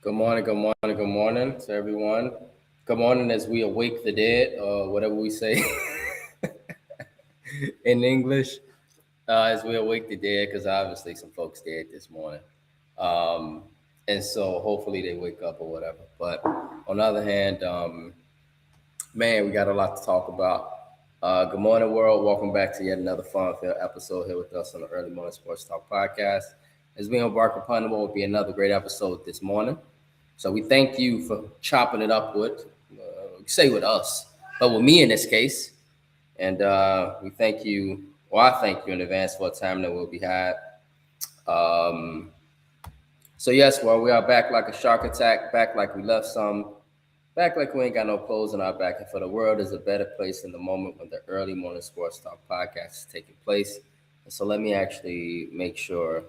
Good morning, good morning, good morning to everyone. Good morning as we awake the dead, or whatever we say in English, as we awake the dead, because obviously some folks dead this morning. Um, and so hopefully they wake up or whatever. But on the other hand, man, we got a lot to talk about. Good morning, world. Welcome back to yet another fun-filled episode here with us on the Early Morning Sports Talk podcast. As we embark upon what will be another great episode this morning. So we thank you for chopping it up with, say with us, but with me in this case. And we thank you, or I thank you in advance for a time that will be had. Um, so yes, well, we are back like a shark attack, back like we left some, back like we ain't got no clothes on our back. And for the world is a better place in the moment when the early morning sports talk podcast is taking place. And so let me actually make sure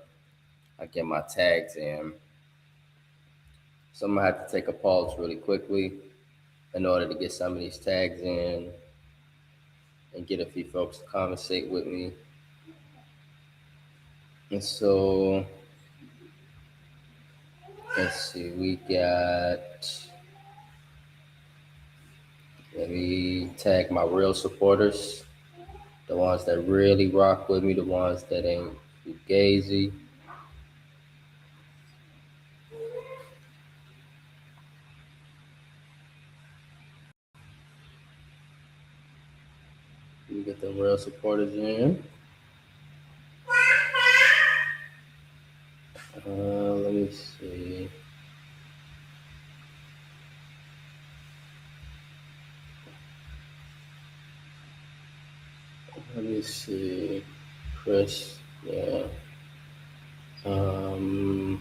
I get my tags in. So I'm gonna have to take a pause really quickly in order to get some of these tags in and get a few folks to conversate with me. And so let's see, let me tag my real supporters, the ones that really rock with me, the ones that ain't fugazi. We get the real supporters in. Let me see. Let me see. Chris, yeah. Um,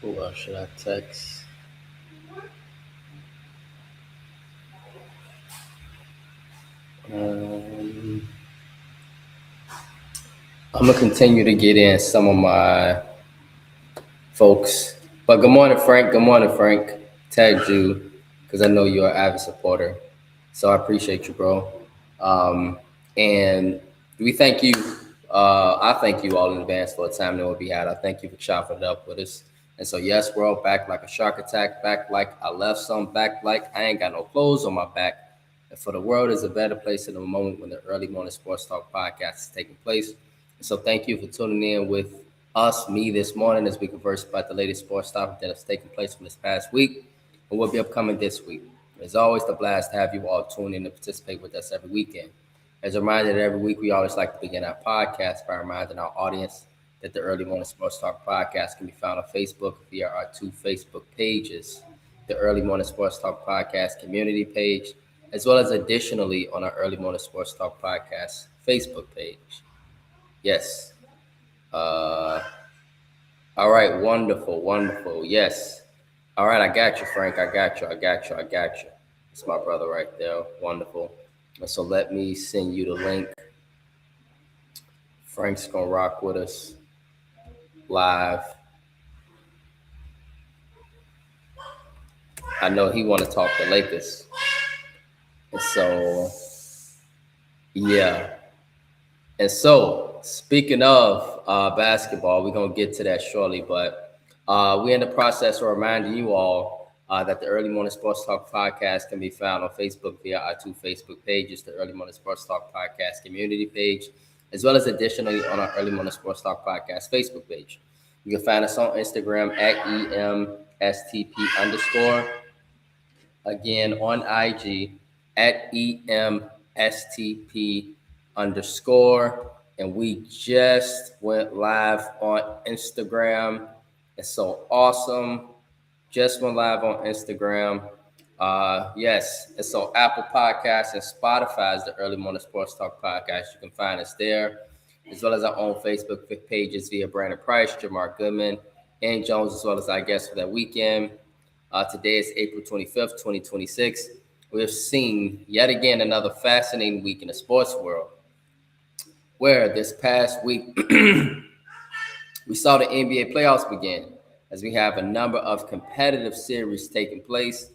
who else should I text? Um, I'm gonna continue to get in some of my folks. But good morning, Frank. Good morning, Frank. Tagged you because I know you're an avid supporter. So I appreciate you, bro. And we thank you. I thank you all in advance for a time that will be had. I thank you for chopping it up with us. And so, yes, we're all back like a shark attack, back like I left some, back like I ain't got no clothes on my back. And for the world is a better place in the moment when the early morning sports talk podcast is taking place. And so, thank you for tuning in with me this morning as we converse about the latest sports topic that has taken place from this past week and will be upcoming this week. It's always a blast to have you all tune in to participate with us every weekend. As a reminder that every week we always like to begin our podcast by reminding our audience that the Early Morning Sports Talk podcast can be found on Facebook via our two Facebook pages, the Early Morning Sports Talk podcast community page, as well as additionally on our Early Morning Sports Talk podcast Facebook page. Yes. Uh, all right. Wonderful. Wonderful. Yes. All right. I got you, Frank. I got you. I got you. I got you. It's my brother right there. Wonderful. So let me send you the link. Frank's gonna rock with us live. I know he want to talk the Lakers. And so yeah. And so speaking of basketball, we're gonna get to that shortly, but we're in the process of reminding you all that the Early Morning Sports Talk podcast can be found on Facebook via our two Facebook pages, the Early Morning Sports Talk podcast community page, as well as additionally on our Early Morning Sports Talk podcast Facebook page. You can find us on Instagram at EMSTP underscore. Again, on IG at EMSTP underscore. And we just went live on Instagram. It's so awesome. Just went live on Instagram. Yes, and so Apple Podcasts and Spotify is the Early Morning Sports Talk podcast. You can find us there, as well as our own Facebook pages via Brandon Price, Jamar Goodman, and Jones, as well as our guests for that weekend. Today is April 25th, 2026. We have seen yet again another fascinating week in the sports world, where this past week we saw the NBA playoffs begin as we have a number of competitive series taking place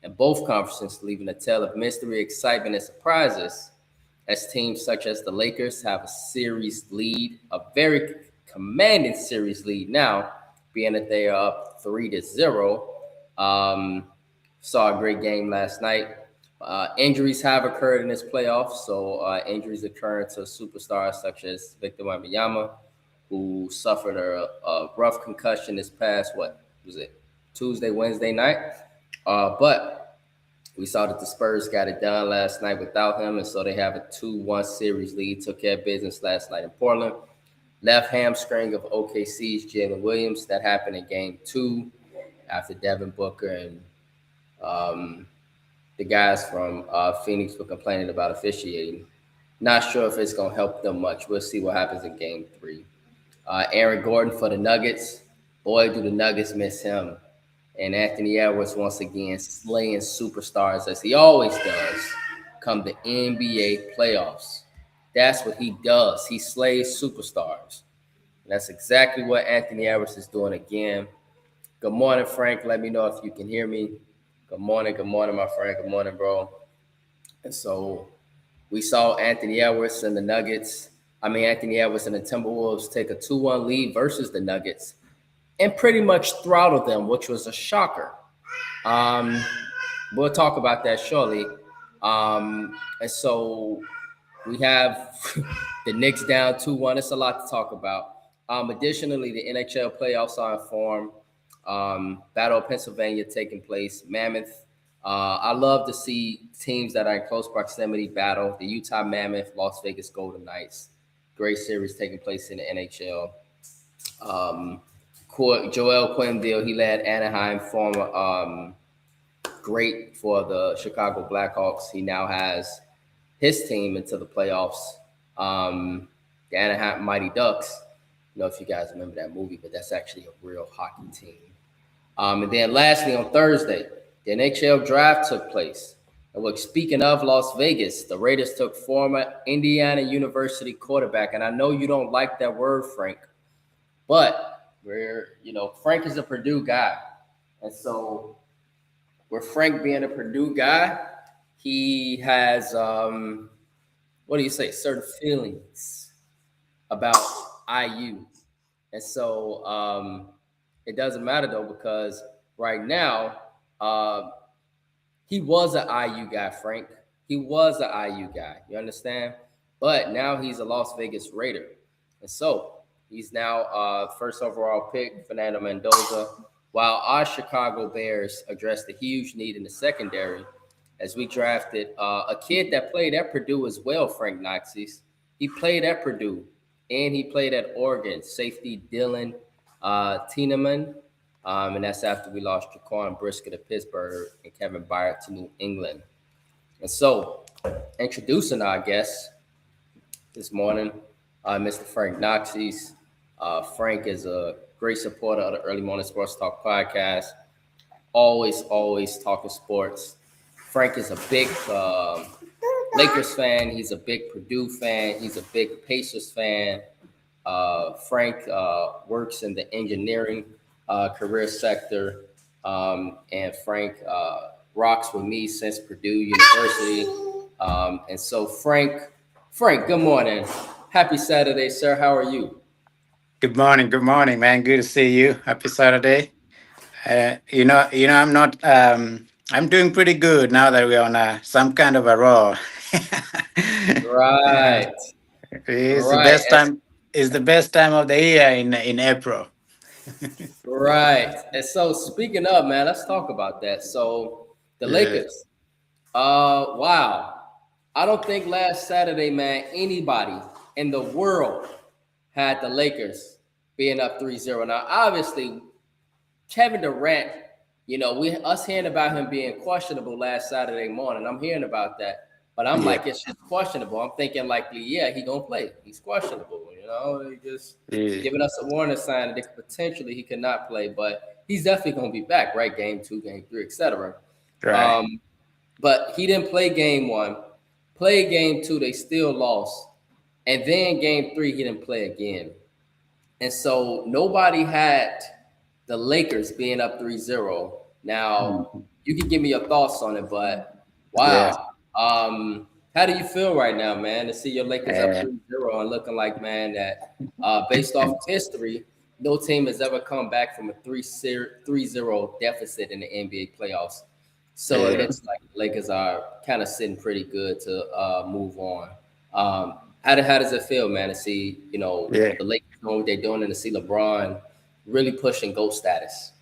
in both conferences, leaving a tale of mystery, excitement, and surprises as teams such as the Lakers have a series lead, a very commanding series lead now being that they are up 3-0. Saw a great game last night. Injuries have occurred in this playoff, so injuries occurring to superstars such as Victor Wembanyama, who suffered a rough concussion this past, what was it, Tuesday, Wednesday night. But we saw that the Spurs got it done last night without him, and so they have a 2-1 series lead. Took care of business last night in Portland. Left hamstring of OKC's Jalen Williams. That happened in game 2 after Devin Booker and the guys from Phoenix were complaining about officiating. Not sure if it's going to help them much. We'll see what happens in game 3. Aaron Gordon for the Nuggets. Boy, do the Nuggets miss him. And Anthony Edwards once again slaying superstars as he always does come the NBA playoffs. That's what he does. He slays superstars. And that's exactly what Anthony Edwards is doing again. Good morning, Frank. Let me know if you can hear me. Good morning, my friend. Good morning, bro. And so we saw Anthony Edwards and the Timberwolves take a 2-1 lead versus the Nuggets and pretty much throttle them, which was a shocker. We'll talk about that shortly. And so we have the Knicks down 2-1. It's a lot to talk about. Additionally, the NHL playoffs are in form. Battle of Pennsylvania taking place. Mammoth. I love to see teams that are in close proximity battle. The Utah Mammoth, Las Vegas Golden Knights. Great series taking place in the NHL. Joel Quenneville, he led Anaheim, former great for the Chicago Blackhawks. He now has his team into the playoffs. The Anaheim Mighty Ducks. I don't know if you guys remember that movie, but that's actually a real hockey team. And then lastly, on Thursday, the NHL draft took place. And look, speaking of Las Vegas, the Raiders took former Indiana University quarterback. And I know you don't like that word, Frank, but Frank is a Purdue guy. And so with Frank being a Purdue guy, he has, certain feelings about IU. And so it doesn't matter, though, because right now, he was an IU guy, Frank. He was an IU guy. You understand? But now he's a Las Vegas Raider. And so he's now first overall pick, Fernando Mendoza, while our Chicago Bears addressed the huge need in the secondary as we drafted a kid that played at Purdue as well, Frank Knoxes. He played at Purdue, and he played at Oregon, safety Dylan Tiedemann. And that's after we lost Jaquan Brisker to Pittsburgh and Kevin Byard to New England. And so, introducing our guest this morning, Mr. Frank Knoxes. Frank is a great supporter of the Early Morning Sports Talk podcast. Always talking sports. Frank is a big Lakers fan. He's a big Purdue fan. He's a big Pacers fan. Frank works in the engineering career sector. And Frank rocks with me since Purdue University. And so Frank, good morning. Happy Saturday, sir. How are you? Good morning, man. Good to see you. Happy Saturday. I'm not. I'm doing pretty good now that we're on some kind of a roll. Right. It's the best time. It's the best time of the year in April. Right. And so speaking of, man, let's talk about that. So the Lakers. Wow. I don't think last Saturday, man, anybody in the world had the Lakers being up 3-0. Now, obviously, Kevin Durant, us hearing about him being questionable last Saturday morning. I'm hearing about that, but I'm like, it's just questionable. I'm thinking likely, he gonna play. He's questionable, He just giving us a warning sign that potentially he could not play, but he's definitely gonna be back, right? Game 2, game 3, etc. Right. But he didn't play game 1. Played game 2, they still lost. And then game 3, he didn't play again. And so nobody had the Lakers being up 3-0. Now, you can give me your thoughts on it, but wow. Yeah. How do you feel right now, man, to see your Lakers up 3-0 and looking like, man, that based off of history, no team has ever come back from a 3-0 deficit in the NBA playoffs. So it Yeah, looks like the Lakers are kind of sitting pretty good to move on. How does it feel, man, to see yeah. the Lakers doing what they're doing and to see LeBron really pushing GOAT status?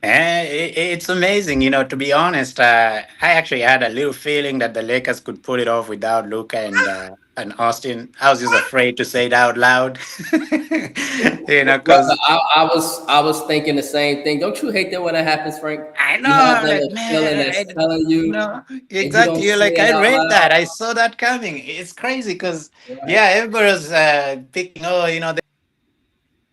It's amazing, to be honest. I actually had a little feeling that the Lakers could pull it off without Luca and Austin. I was just afraid to say it out loud, Brother, because I was thinking the same thing. Don't you hate that when that happens, Frank? I know, You have I'm that like, little feeling man, that's telling you, no, and you don't exactly. You're say like, it I out read that. loud. I saw that coming. It's crazy because, Right, yeah, everybody was picking, oh,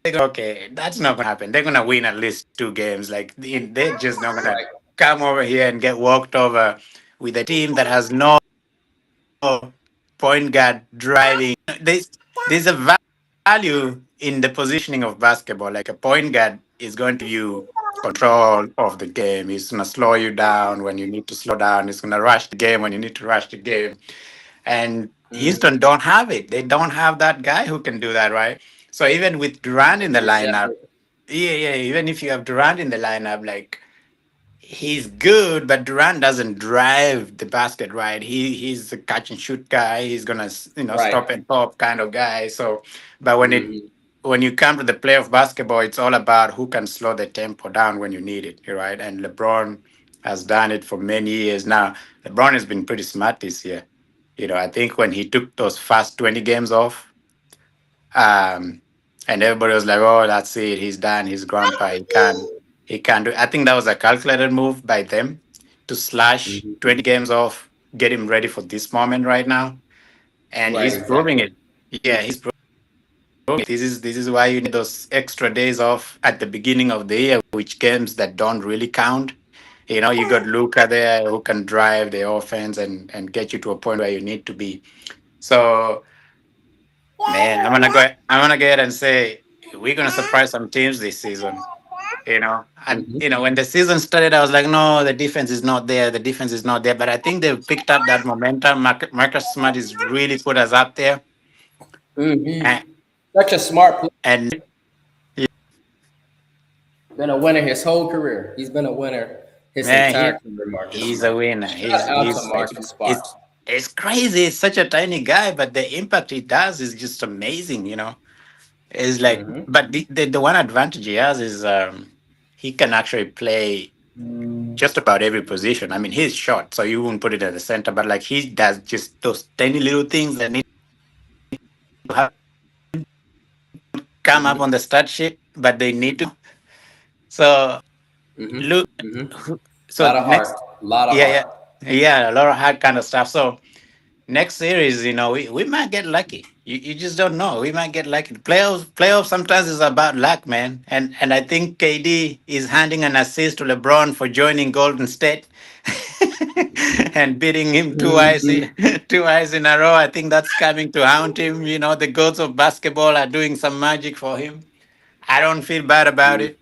they go, okay, that's not going to happen. They're going to win at least 2 games. Like, they're just not going to right. come over here and get walked over with a team that has no point guard driving. There's a value in the positioning of basketball. Like a point guard is going to give you control of the game. He's going to slow you down when you need to slow down. He's going to rush the game when you need to rush the game. And Houston Mhm. don't have it. They don't have that guy who can do that, right? So even with Durant in the lineup, Exactly. yeah, even if you have Durant in the lineup, like he's good, but Durant doesn't drive the basket, right? He's a catch and shoot guy. He's gonna Right. stop and pop kind of guy. So, but Mhm. when you come to the play of basketball, it's all about who can slow the tempo down when you need it, right? And LeBron has done it for many years now. LeBron has been pretty smart this year. I think when he took those first 20 games off, um, and everybody was like, "Oh, that's it. He's done. He's grandpa. He can't do." I think that was a calculated move by them to slash Mhm. 20 games off, get him ready for this moment right now, and Right. he's proving Exactly. it. Yeah, he's proving it. This is why you need those extra days off at the beginning of the year, which games that don't really count. You got Luca there who can drive the offense and get you to a point where you need to be. So, man, I'm gonna go ahead and say we're gonna surprise some teams this season. And Mhm. when the season started, I was like, no, the defense is not there. The defense is not there. But I think they've picked up that momentum. Marcus Smart is really put us up there, Mhm. and, Such a smart player. and Been a winner his whole career. He's been a winner his man, entire career, Marcus he's a Smart. winner. Shout out to Marcus Smart. It's crazy. It's such a tiny guy, but the impact he does is just amazing. It's like, Mhm. but the one advantage he has is he can actually play just about every position. I mean, he's short, so you wouldn't put it at the center, but like he does just those tiny little things that need to have come up Mhm. on the stat sheet, but they need to. So Mhm. look, Mhm. A so lot of heart. next, A lot of yeah, heart. yeah, a lot of hard kind of stuff. So next series, we might get lucky. You just don't know. We might get lucky. Playoffs sometimes is about luck, man. And I think KD is handing an assist to LeBron for joining Golden State and beating him Mhm. 2 eyes in a row. I think that's coming to haunt him. The gods of basketball are doing some magic for him. I don't feel bad about Mhm. it.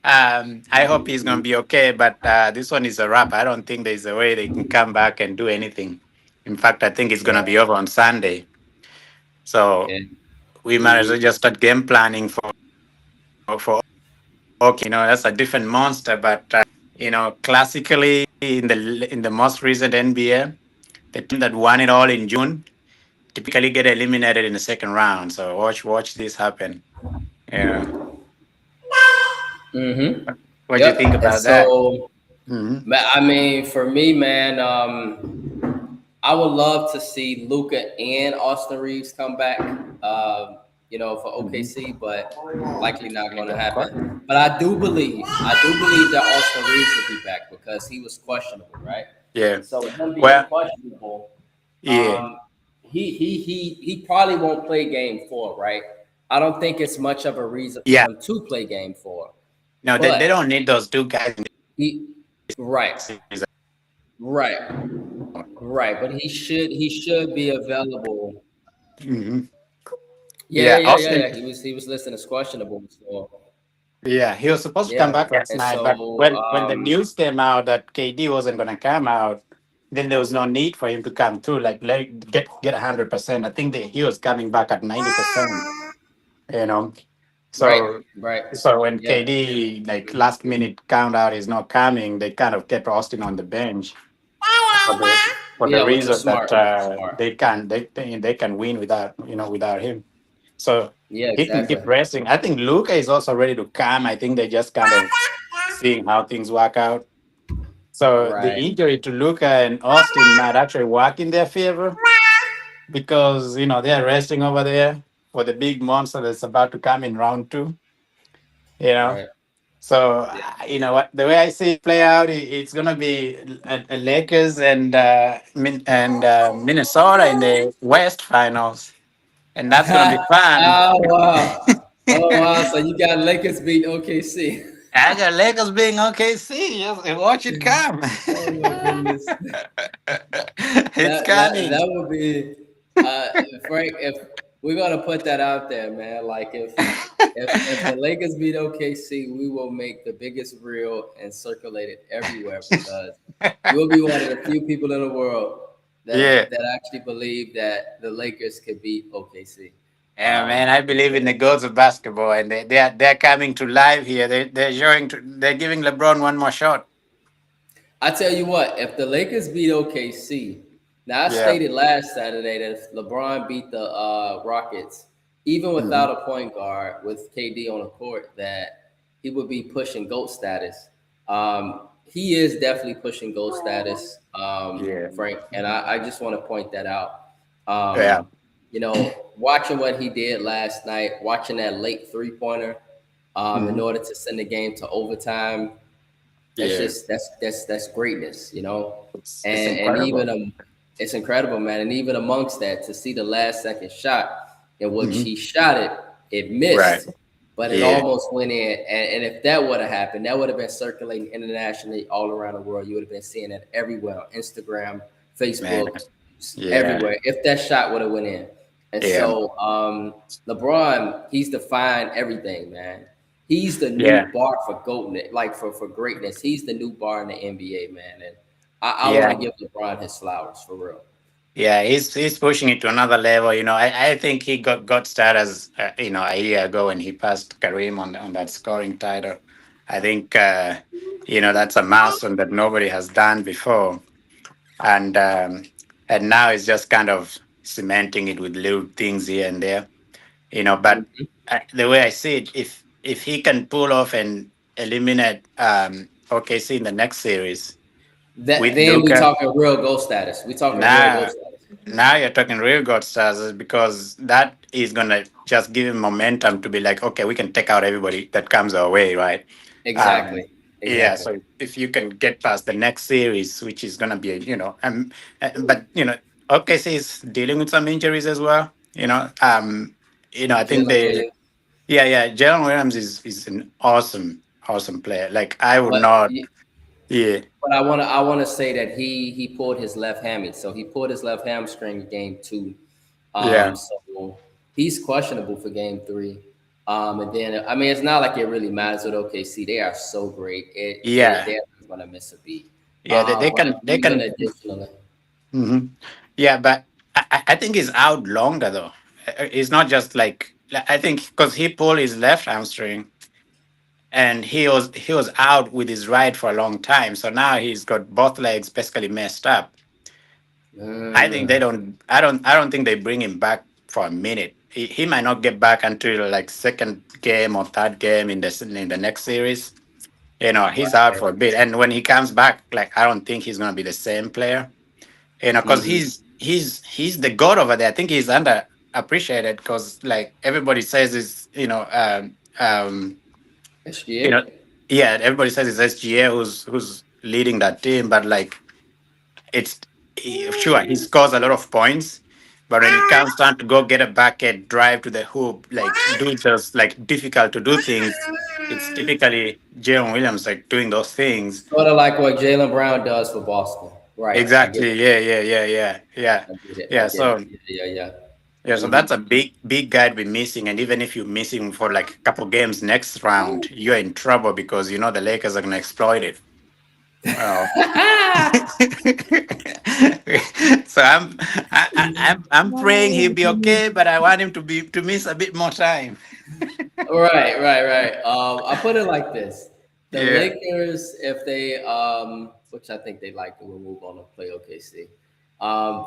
I hope he's gonna Mhm. be okay, but this one is a wrap. I don't think there's a way they can come back and do anything. In fact, I think it's gonna be Right. over on Sunday. So Yeah. we might as well Mhm. just start game planning for okay. That's a different monster, but classically in the most recent NBA, the team that won it all in June typically get eliminated in the second round. So watch this happen. Yeah. Mhm. What do you think Yep. And about that? so, Hmm. I mean, for me, man, I would love to see Luca and Austin Reeves come back. For Hmm. OKC, but likely not going to happen. But I do believe that Austin Reeves will be back because he was questionable, right? Yeah. So with him being Well, questionable, yeah. um, he probably won't play Game 4, right? I don't think it's much of a reason for Yeah. him to play Game 4, No, they but don't need those 2 guys in he, right, the season. right, right. But he should be available. Mhm. Yeah, Yeah, yeah, yeah, Austin. yeah. He was listed as questionable. So Yeah, he was supposed to come yeah, back last and night, but so when the news came out that KD wasn't going to come out, then there was no need for him to come through. Like get 100%. I think that he was coming back at 90%. You know, Right, So right. so when Yeah, KD like last minute count out is not coming, they kind of kept Austin on the bench for the for the yeah, which was reason that smart, which was smart. they can win without without him. So Yeah, he can keep exactly. resting. I think Luca is also ready to come. I think they just kind of seeing how things work out. So the Right. injury to Luca and Austin might actually work in their favor because they're resting over there for the big monster that's about to come in round two. You know, Right. so Yeah. what the way I see it play out, it's gonna be a Lakers and Minnesota in the West Finals, and that's gonna be fun. Oh wow. Oh wow. So you got Lakers beat OKC. I got Lakers being OKC. Just watch it come. Oh my goodness. It's That coming. would be uh Frank, if we're gonna put that out there, man. Like if the Lakers beat OKC, we will make the biggest reel and circulate it everywhere because you'll be one of the few people in the world Yeah. that actually believe that the Lakers could beat OKC. Yeah, man, I believe in the gods of basketball, and they're coming to life here. They're giving LeBron one more shot. I tell you what, if the Lakers beat OKC, now I Yeah. stated last Saturday that if LeBron beat the Rockets, even Hmm. without a point guard with KD on the court, that he would be pushing GOAT status. He is definitely pushing GOAT status, Yeah. Frank, and I just want to point that out. Yeah. Watching what he did last night, watching that late three-pointer in Hmm. order to send the game to overtime, that's Yeah. just that's greatness, It's and even incredible. it's incredible, man. And even amongst that, to see the last second shot in which Hmm. he shot it, it Right. missed, but it Yeah. almost went in. And if that would have happened, that would have been circulating internationally all around the world. You would have been seeing it everywhere on Instagram, Man. Facebook, Yeah. everywhere. If that shot would have went in, and Yeah. so LeBron, he's defined everything, man. He's the new Yeah. bar for goatness, like for greatness. He's the new bar in the NBA, man. And I want Yeah. to give LeBron his flowers for real. Yeah. He's pushing it to another level. I think he got started as a year ago when he passed Kareem on that scoring title. I think that's a milestone that nobody has done before, and now it's just kind of cementing it with little things here and there. But the way I see it, if he can pull off and eliminate OKC in the next series That with then we Luca, talking real goat status. We talking real goat now status. now you're talking real god stars because that is gonna just give him momentum to be like, okay, we can take out everybody that comes our way, right? Exactly. Um, yeah, Exactly. so if you can get past the next series, which is gonna be, but OKC is dealing with some injuries as well. I think Jalen they, Williams. yeah, yeah, Jalen Williams is an awesome player. Like I would But not, yeah, I wanna say that he pulled his left hammy. So he pulled his left hamstring in game two. yeah, So he's questionable for game three. And then I mean it's not like it really matters with OKC. They are so great. yeah, They're not gonna miss a beat. yeah. They But can they even can. additionally, Mhm. Yeah, but I think he's out longer though. It's not just like, I think because he pulled his left hamstring and he was out with his right for a long time. So now he's got both legs basically messed up. I think they mm, don't. I don't think they bring him back for a minute. He might not get back until like second game or third game in the next series. He's out right. for a bit, and when he comes back, like I don't think he's gonna be the same player. Because Mm-hmm. he's the god over there. I think he's under appreciated because like everybody says is you know SGA. yeah, everybody says it's SGA who's leading that team, but like it's sure he scores a lot of points, but when it comes time to go get a bucket, drive to the hoop, like do just like difficult to do things, it's typically Jalen Williams like doing those things. Sort of like what Jalen Brown does for Boston. Right. I get Exactly. it. Yeah. Yeah. Yeah. Yeah. Yeah. I get it. I Yeah. get it. So Yeah. Yeah. yeah, so Mm-hmm. that's a big guy to be missing, and even if you miss him for like a couple games next round, you're in trouble because the Lakers are gonna exploit it. Oh. So I'm praying he'll be okay, but I want him to miss a bit more time. Right. I put it like this: the Yeah. Lakers, if they, which I think they likely will move on to play OKC.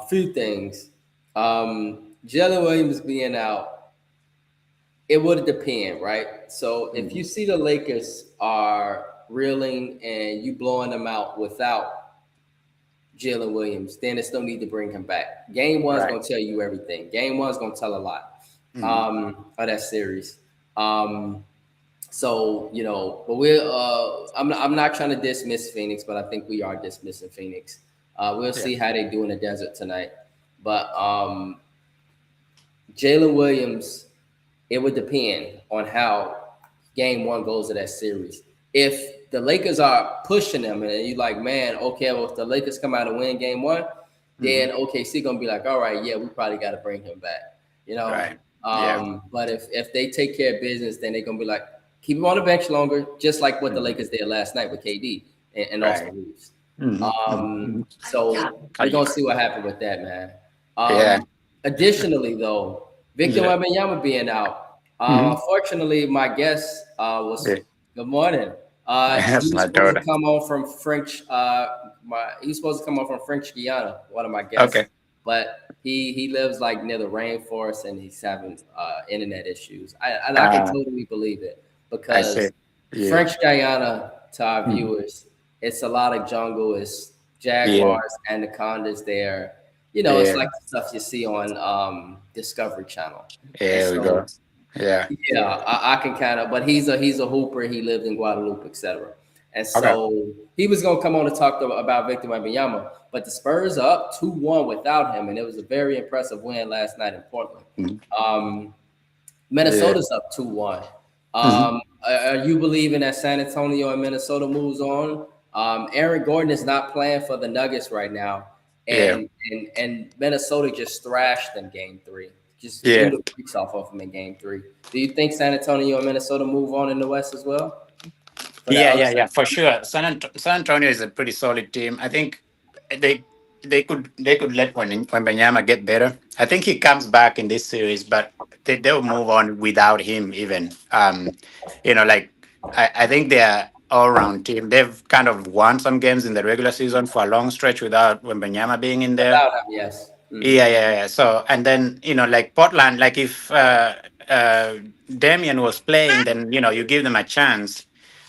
Few things. Jalen Williams being out, it would depend, right? So if you Mhm. see the Lakers are reeling and you blowing them out without Jalen Williams, then there's no need to bring him back. Game one's Right. gonna tell you everything. Game one's gonna tell a lot Mhm. of that series. Um, so but we're I'm not trying to dismiss Phoenix, but I think we are dismissing Phoenix. We'll Yeah. see how they do in the desert tonight. But Jalen Williams, it would depend on how game one goes of that series. If the Lakers are pushing them and you're like, man, okay, well, if the Lakers come out and win game one, Mhm. then OKC gonna be like, all right, yeah, we probably got to bring him back, you know. Right. Yeah. But if they take care of business, then they're gonna be like, keep him on the bench longer, just like what the Mhm. Lakers did last night with KD and Right. Austin Reeves. Mhm. So we're gonna see what happens with that, man. Yeah. Additionally, though, Victor Yeah. Wembanyama being out, Mhm. unfortunately, my guess was Yeah. good morning. He That's was my supposed to daughter. come on from French. He was supposed to come on from French Guiana. One of my Okay. guests, but he lives like near the rainforest and he's having internet issues. I can Uh, totally believe it I see. because Yeah. French Guyana, to our Mhm. viewers, it's a lot of jungle, it's Yeah. jaguars, anacondas there. It's Yeah. like the stuff you see on Discovery Channel. And Here we so, go. Yeah. yeah, I can kind of, but he's a hooper. He lived in Guadalupe, etc. And Okay. so he was going to come on to talk about Victor Wembanyama, but the Spurs are up 2-1 without him, and it was a very impressive win last night in Portland. Mhm. Um, Yeah. Minnesota's up 2-1. Mhm. Are you believing that San Antonio and Minnesota moves on? Aaron Gordon is not playing for the Nuggets right now, Yeah. and Minnesota just thrashed them game three. Just blew Yeah. the brakes off of them in game three. Do you think San Antonio and Minnesota move on in the West as well for that Yeah, other yeah, side? yeah, for sure. San Antonio is a pretty solid team. I think they they could let Wembanyama get better. I think he comes back in this series, but they'll move on without him even. Like I think they're all round team. They've kind of won some games in the regular season for a long stretch without Wembanyama being in there. Without him, yes. Yeah, yeah, yeah. So, and then, like Portland, like if Damian was playing, then, you give them a chance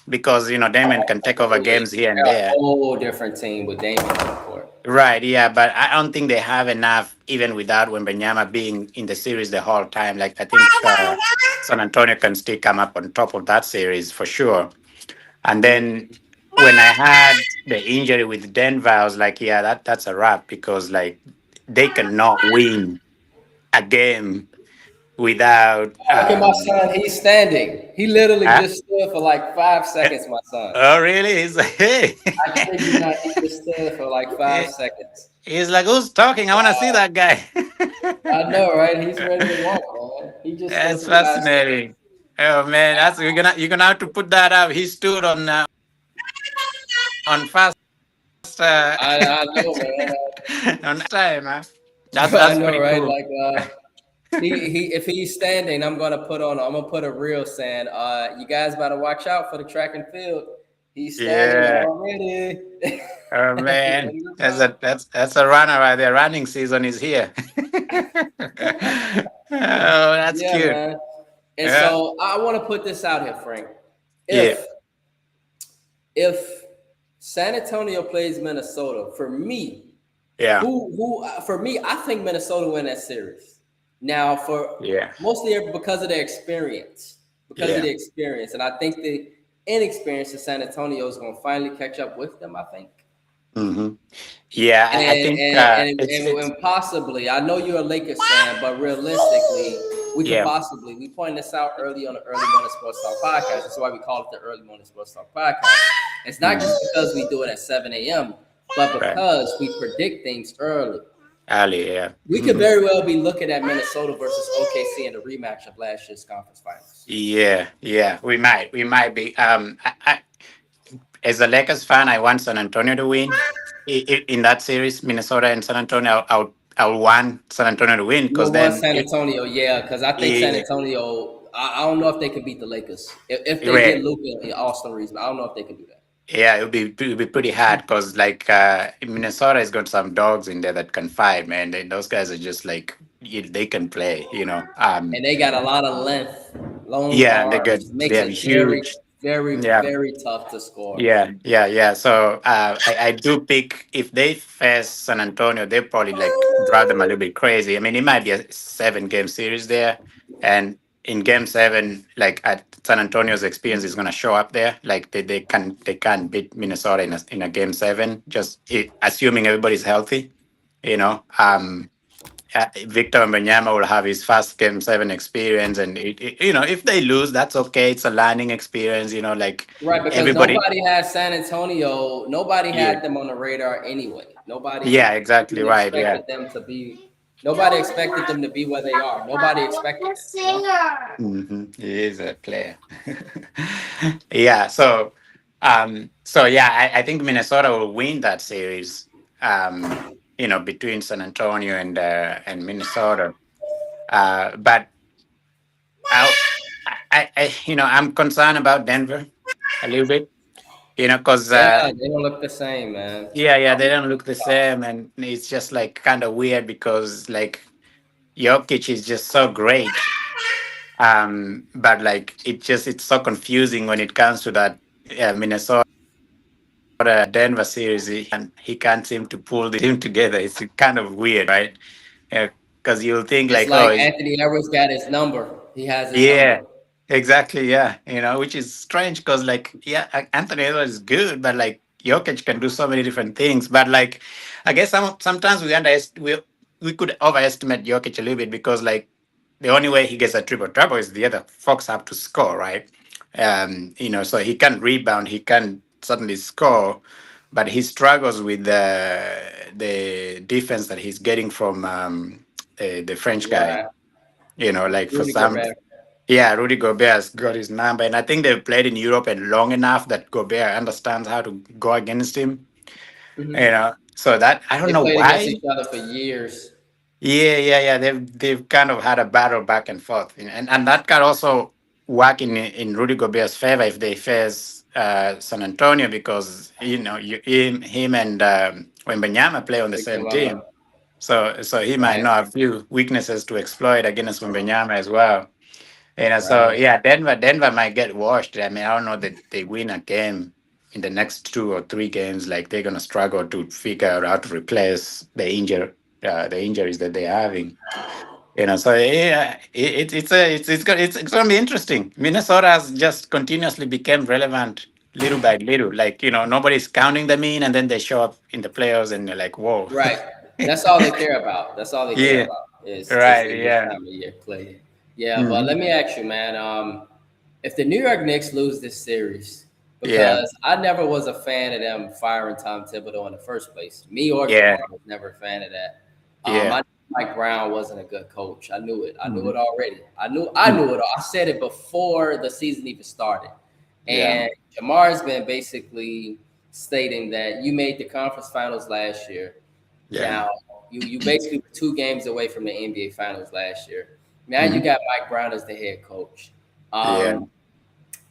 because, Damian can take over Absolutely. games here and They're a there. whole different team with Damian on the court. Right, yeah. But I don't think they have enough, even without Wembanyama being in the series the whole time. Like, I think San Antonio can still come up on top of that series for sure. And then when I had the injury with Denver, I was like, yeah, that's a wrap because, like, they cannot win a game without Look at my son. He's standing. He literally huh? just stood for like 5 Eh, seconds, my son. oh really? He's like, hey. I kid you not, he just stood for like five Eh, seconds. he's like, who's talking? I want to see that guy. I know, right? He's ready to walk, man. He just stood That's for 5 seconds. fascinating. Oh man, that's you're gonna have to put that up. He stood on fast uh, I know, man. on time, huh? That's I that's know, pretty right? cool. Like he if he's standing, I'm gonna put a reel saying, you guys better watch out for the track and field. He's standing Yeah. already. Oh He's man, ready to that's a runner right there. Running season is here. Oh, that's Yeah, cute. man. And Yeah, so I want to put this out here, Frank. yeah, If San Antonio plays Minnesota, for me, yeah, who for me, I think Minnesota win that series. Now, for yeah, mostly because of their experience, yeah. and I think the inexperience of San Antonio is going to finally catch up with them. I think. hmm Yeah, And I think it's and possibly, I know you're a Lakers fan, but realistically, yeah. we pointed this out early on the Early Morning Sports Talk podcast. That's why we call it the Early Morning Sports Talk podcast. It's not Mhm. just because we do it at 7 a.m., but Right. because we predict things early. Ali, yeah. We could very well be looking at Minnesota versus OKC in the rematch of last year's conference finals. Yeah, yeah. We might be. As a Lakers fan, I want San Antonio to win in that series, Minnesota and San Antonio. I would want San Antonio to win You because want then San Antonio, yeah, because I think San yeah, Antonio I don't know if they can beat the Lakers if they get Right. Luka and Austin Reeves. But I don't know if they can do that. Yeah, it'll be pretty hard because like Minnesota has got some dogs in there that can fight, man. Those guys are just like they can play, you know. And they got a lot of length, long Yeah, and arms, makes they're it very, huge. very, Yeah, very tough to score. yeah. So I do pick if they face San Antonio, they probably like drive them a little bit crazy. I mean, it might be a 7 game series there, and in game 7, like at San Antonio's experience is going to show up there. Like they can't beat Minnesota in a game 7, just assuming everybody's healthy. You know, Victor Wembanyama will have his first game 7 experience, and if they lose, that's okay. It's a learning experience. Like Right, because everybody. nobody had San Antonio, nobody Yeah, had them on the radar anyway. Nobody yeah, exactly even right. Yeah. expected them to be. Nobody expected them to be where they are. Nobody expected it. He is a player. Yeah. So yeah, I think Minnesota will win that series. Between San Antonio and Minnesota. But I, I'm concerned about Denver a little bit. Because Yeah, they don't look the same, man. yeah, they don't look the same, and it's just like kind of weird because like Jokic is just so great. But like it's so confusing when it comes to that Minnesota Denver series. He can't seem to pull the team together. It's kind of weird, right? Because you'll think Just like, oh, like Anthony Edwards got his number. He has his yeah, number. exactly. Yeah, which is strange because, like, yeah, Anthony Edwards is good, but like Jokic can do so many different things. But like, I guess sometimes we could overestimate Jokic a little bit because like the only way he gets a triple double is the other folks have to score, right? So he can rebound, he can certainly score, but he struggles with the defense that he's getting from the French guy. Right. Like for Rudy some. Gobert. Yeah, Rudy Gobert has got his number, and I think they've played in Europe and long enough that Gobert understands how to go against him. Hmm. So that I don't They know played against why. each other for years. Yeah. They've kind of had a battle back and forth, and that can also work in Rudy Gobert's favor if they face San Antonio because him and Wembanyama play on the Victor same Wembanyama. team, so he might Right. know a few weaknesses to exploit against Wembanyama as well. So Right. yeah, Denver might get washed. I mean, I don't know that they win a game in the next 2 or 3 games. Like they're gonna struggle to figure out how to replace the injuries that they're having. So yeah, it's gonna be interesting. Minnesota has just continuously became relevant little by little. Like nobody's counting them in, and then they show up in the playoffs, and they're like, whoa. Right. That's all they care about. That's all they care Yeah, about is right. in this Yeah. time of year play. Yeah, but Hmm. let me ask you, man. If the New York Knicks lose this series, Yeah. because I never was a fan of them firing Tom Thibodeau in the first place. Me or Yeah. Jamar was never a fan of that. I Yeah. knew Mike Brown wasn't a good coach. I knew it. I knew Hmm. it already. I knew it all. I said it before the season even started. Yeah. And Jamar's been basically stating that you made the conference finals last year. Yeah. Now you basically were 2 games away from the NBA finals last year. Now you Hmm. got Mike Brown as the head coach. Yeah.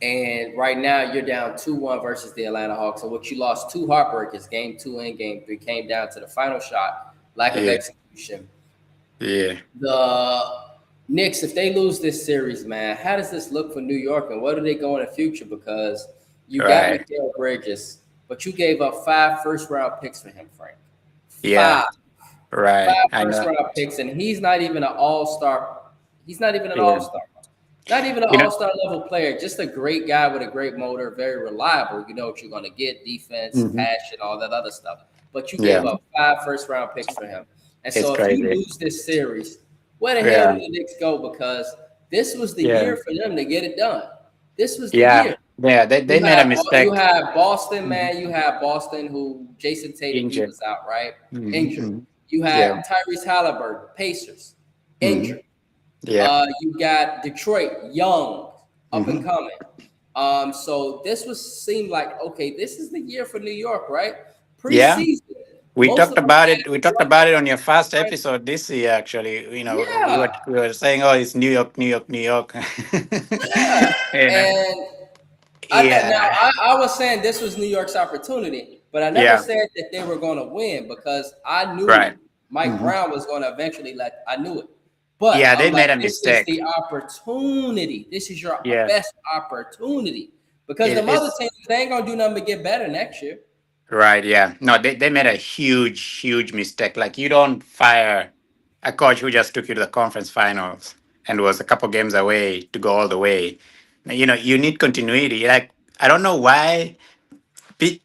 And right now you're down 2-1 versus the Atlanta Hawks. And what you lost 2 heartbreakers, game 2 and game 3, came down to the final shot, lack of Yeah. execution. Yeah. The Knicks, if they lose this series, man, how does this look for New York and where do they go in the future? Because you got Right. Mikal Bridges, but you gave up 5 first-round picks for him, Frank. Yeah. Five Right. five I first know. round picks, and he's not even an all-star. He's not even an Yeah. all-star. Not even an You know. all-star level player. Just a great guy with a great motor, very reliable. You know what you're gonna get: defense, Hmm. passion, all that other stuff. But you Yeah. gave up 5 first-round picks for him. And It's so if you crazy. lose this series, where the hell Yeah. do the Knicks go? Because this was the Yeah. year for them to get it done. This was the Yeah. year. Yeah. They made a You mistake. have Boston, Mhm. man. You have Boston, who Jason Tatum, he Injured. was out, right? Injured. Hmm. You Yeah. had Tyrese Halliburton, Pacers, Hmm. injured. Yeah. You got Detroit, young, up and Hmm. coming. So this was seemed like okay, this is the year for New York, right? Yeah. Preseason, We Most talked of them about stay it. We talked about it on your first episode this year. Actually, Yeah, we were saying, "Oh, it's New York, New York, New York." yeah. you know, And yeah, I was saying this was New York's opportunity, but I never yeah, said that they were going to win because I knew right. Mike Hmm. Brown was going to eventually I knew it. But Yeah, I'm they like, made a this is mistake. the opportunity. This is your Yeah, best opportunity because the other it's teams they ain't gonna do nothing but get better next year. right. Yeah, no, they made a huge, huge mistake. Like you don't fire a coach who just took you to the conference finals and was a couple games away to go all the way. You need continuity. Like I don't know why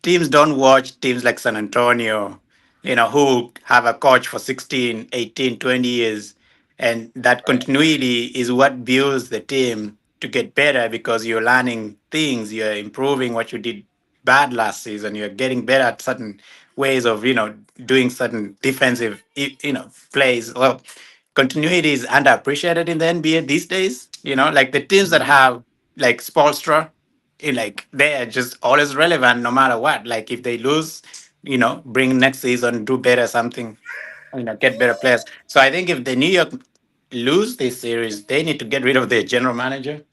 teams don't watch teams like San Antonio, who have a coach for 16, 18, 20 years. And that Right. continuity is what builds the team to get better because you're learning things, you're improving what you did bad last season, you're getting better at certain ways of, doing certain defensive, plays. Well, continuity is underappreciated in the NBA these days. Like the teams that Mhm. have like Spolstra, like they are just always relevant no matter what. Like if they lose, bring next season, do better something, get better players. So I think if the New York lose this series, they need to get rid of their general manager.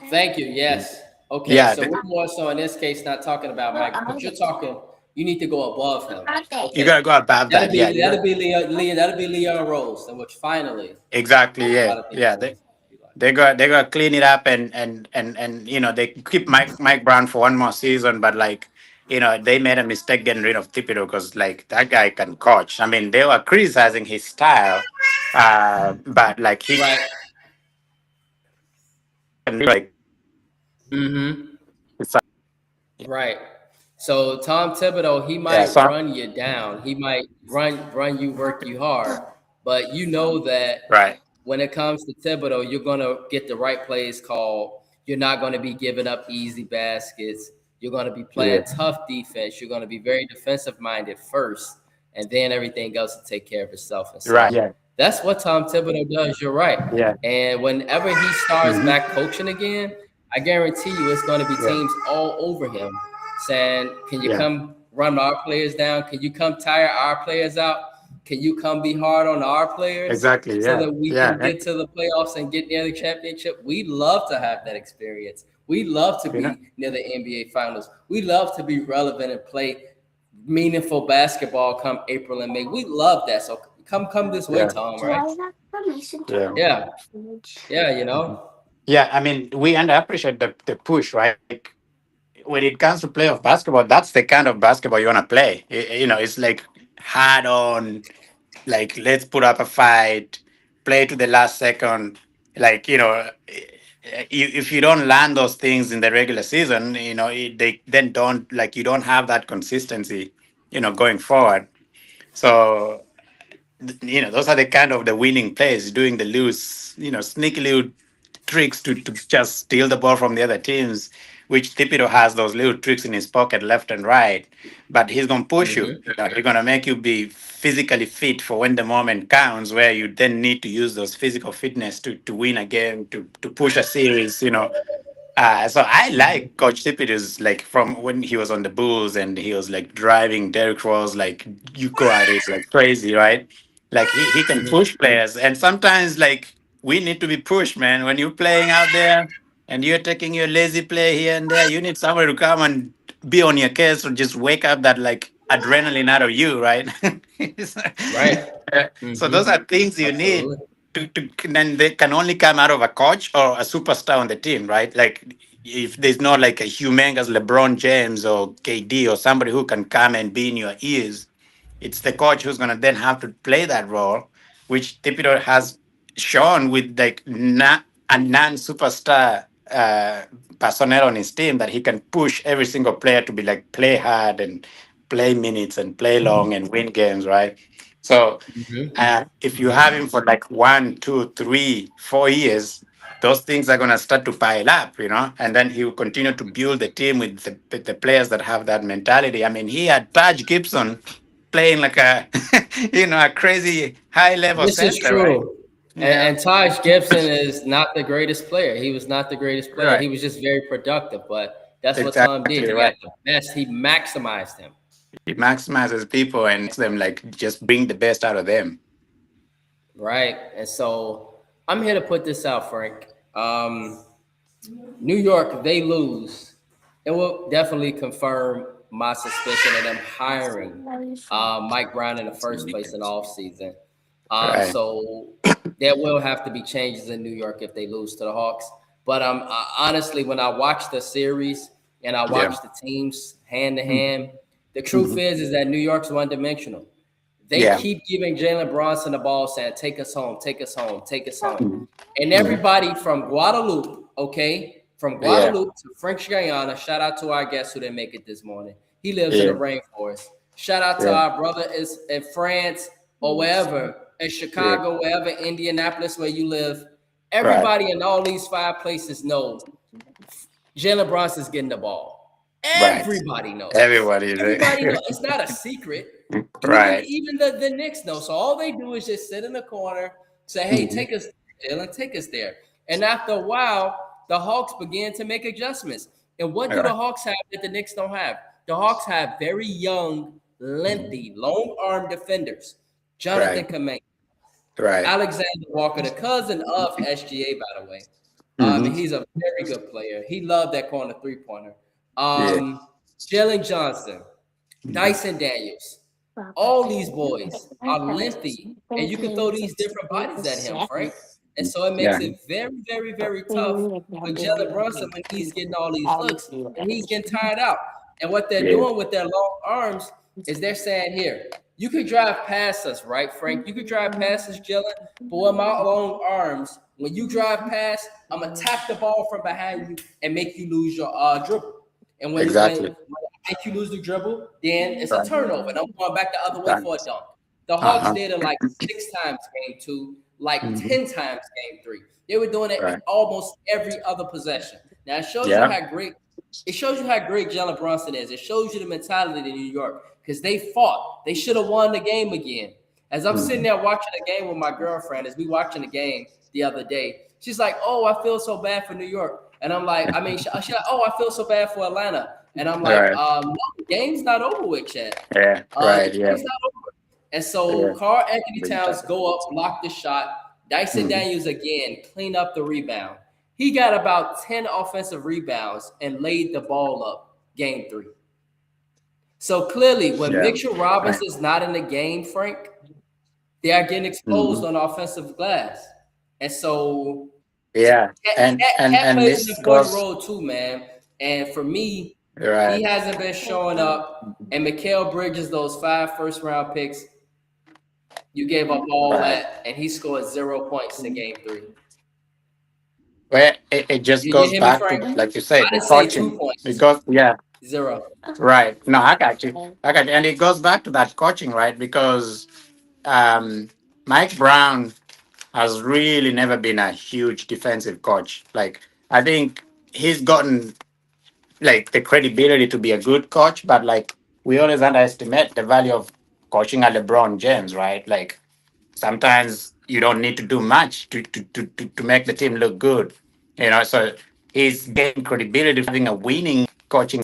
Thank you. Yes. Okay. Yeah, So we're more so in this case not talking about Mike, but you're talking. You need to go above him. you Okay. gotta go above that. Yeah, you got That'll be Leon Rose, in which finally exactly. a Yeah, lot of yeah. people be like. They got to clean it up and they keep Mike Brown for one more season, but like they made a mistake getting rid of Thibodeau because like that guy can coach. I mean, they were criticizing his style, but like he Right. can like Mm-hmm. it's Right. So Tom Thibodeau, he yeah, might so run you down. He might run you, work you hard. But you know that right, when it comes to Thibodeau, you're gonna get the right plays called. You're not gonna be giving up easy baskets. You're gonna be yeah, playing tough defense. You're gonna be very defensive minded first, and then everything else will take care of itself. And right, so yeah, that's what Tom Thibodeau does. You're right. yeah, And whenever he starts hmm, back coaching again, I guarantee you it's going to be yeah, teams all over him saying, can you yeah, come run our players down? Can you come tire our players out? Can you come be hard on our players exactly, so yeah, that we yeah, can get to the playoffs and get near the championship? We love to have that experience. We love to you know, be near the NBA finals. We love to be relevant and play meaningful basketball come April and May. We love that. So come this way, yeah, Tom, right? yeah. Yeah. Yeah, you know. Yeah, I mean, we underappreciate the push, right? Like when it comes to playoff basketball, that's the kind of basketball you want to play. It's like hard on, like let's put up a fight, play to the last second. Like if you don't land those things in the regular season, they then don't like you don't have that consistency, going forward. So those are the kind of the winning plays, doing the loose, sneaky little tricks to just steal the ball from the other teams, which Tipido has those little tricks in his pocket left and right. But he's gonna push you. Hmm. He's gonna make you be physically fit for when the moment counts, where you then need to use those physical fitness to win a game, to push a series, so I like Coach Tipido's like from when he was on the Bulls and he was like driving Derrick Rose like you go at it like crazy, right? Like he can push players, and sometimes like we need to be pushed, man. When you're playing out there and you're taking your lazy play here and there, you need somebody to come and be on your case or just wake up that like adrenaline out of you, right? Right. So those Hmm. are things you need Absolutely. to then they can only come out of a coach or a superstar on the team, right? Like if there's not like a humongous LeBron James or KD or somebody who can come and be in your ears, it's the coach who's gonna then have to play that role, which Thibodeau has shown with like a non-superstar personnel on his team that he can push every single player to be like play hard and play minutes and play long and win games, right? So Hmm. if you have him for like 1, 2, 3, 4 years, those things are gonna start to pile up, and then he will continue to build the team with the players that have that mentality. I mean, he had Taj Gibson playing like a a crazy high level This is center, right? true. Yeah, And Taj Gibson is not the greatest player. He was not the greatest player. right. He was just very productive. But that's what Tom did. Exactly He got right. the best. He maximized him. He maximizes people and makes them like just bring the best out of them. Right. And so I'm here to put this out, Frank. New York, they lose. It will definitely confirm my suspicion of them hiring Mike Brown in the first place in the offseason. Right. So there will have to be changes in New York if they lose to the Hawks. But honestly, when I watch the series and I Yeah. watch the teams hand to hand, the truth is that New York's one dimensional. They Yeah. keep giving Jalen Bronson the ball, saying, "Take us home, take us home, take us home." Mhm. And Mhm. everybody from Guadalupe, okay, from Yeah. Guadalupe to French Guiana, shout out to our guest who didn't make it this morning. He lives in the Yeah. rainforest. Shout out to Yeah. our brother is in France or wherever, in Yeah. Chicago, wherever, Indianapolis, where you live. Right. Everybody in all these five places know Jalen Brunson's getting the ball. Right. Everybody knows. Everybody. Everybody knows. It's not a secret. Even Right. even the Knicks know. So all they do is just sit in the corner, say, "Hey, Mhm. take us, Jalen, take us there." And after a while, the Hawks began to make adjustments. And what do the Right. Hawks have that the Knicks don't have? The Hawks have very young, Mhm. lengthy, long arm defenders. Jonathan Right. Kaminga, Right. Alexander Walker, the cousin of SGA, by the way. Hmm. He's a very good player. He loved that corner three-pointer. Yeah. Jalen Johnson, Mhm. Dyson Daniels. All these boys are lengthy, and you can throw these different bodies at him, Frank. And so it makes Yeah. it very, very, very tough for Jalen Brunson when he's getting all these looks and he's getting tired out. And what they're Yeah. doing with their long arms is they're saying, "Here, you could drive past us, right, Frank? You could drive past us, Jalen, but with my long arms, when you drive past, I'm gonna tap the ball from behind you and make you lose your dribble. And when Exactly. I make you lose the dribble, then it's a Right. turnover, and I'm going back the other way for a Thanks. dunk." The Hawks Uh-huh. did it like 6 times game two, like Hmm. 10 times game three. They were doing it Right. almost every other possession. Now Yeah. it shows you how great Jalen Brunson is. It shows you the mentality in New York because they fought. They should have won the game again. As I'm sitting Hmm. there watching the game with my girlfriend, as we watching the game the other day, she's like, "Oh, I feel so bad for New York," and I'm like, she's like, "Oh, I feel so bad for Atlanta," and I'm like, Right. "No, the game's not over with yet. Yeah. The Right. Yeah. game's not over." And so Yeah. Carl Anthony Big Towns time. go up, block the shot. Dyson Hmm. Daniels again, clean up the rebound. He got about 10 offensive rebounds and laid the ball up game three. So clearly, when Yeah. Mitchell Right. Robinson's not in the game, Frank, they are getting exposed Hmm. on offensive glass. And so Yeah. Cat, And Cat, and Cat and plays an this important goes role too, man. And for me, he right. hasn't been showing up. And Mikal Bridges, those 5 first-round picks, you gave up all Right. that, and he scored 0 points in game three. Where it just You goes hear me, back to, Frank? like you I said, the didn't say coaching. 2 points. Because yeah. Zero. Right. No, I got you. I got you. And it goes back to that coaching, right? Because um, Mike Brown has really never been a huge defensive coach. Like, I think he's gotten like the credibility to be a good coach, but like we always underestimate the value of coaching a LeBron James, right? Like sometimes you don't need to do much to make the team look good. So he's gained credibility for having a winning coaching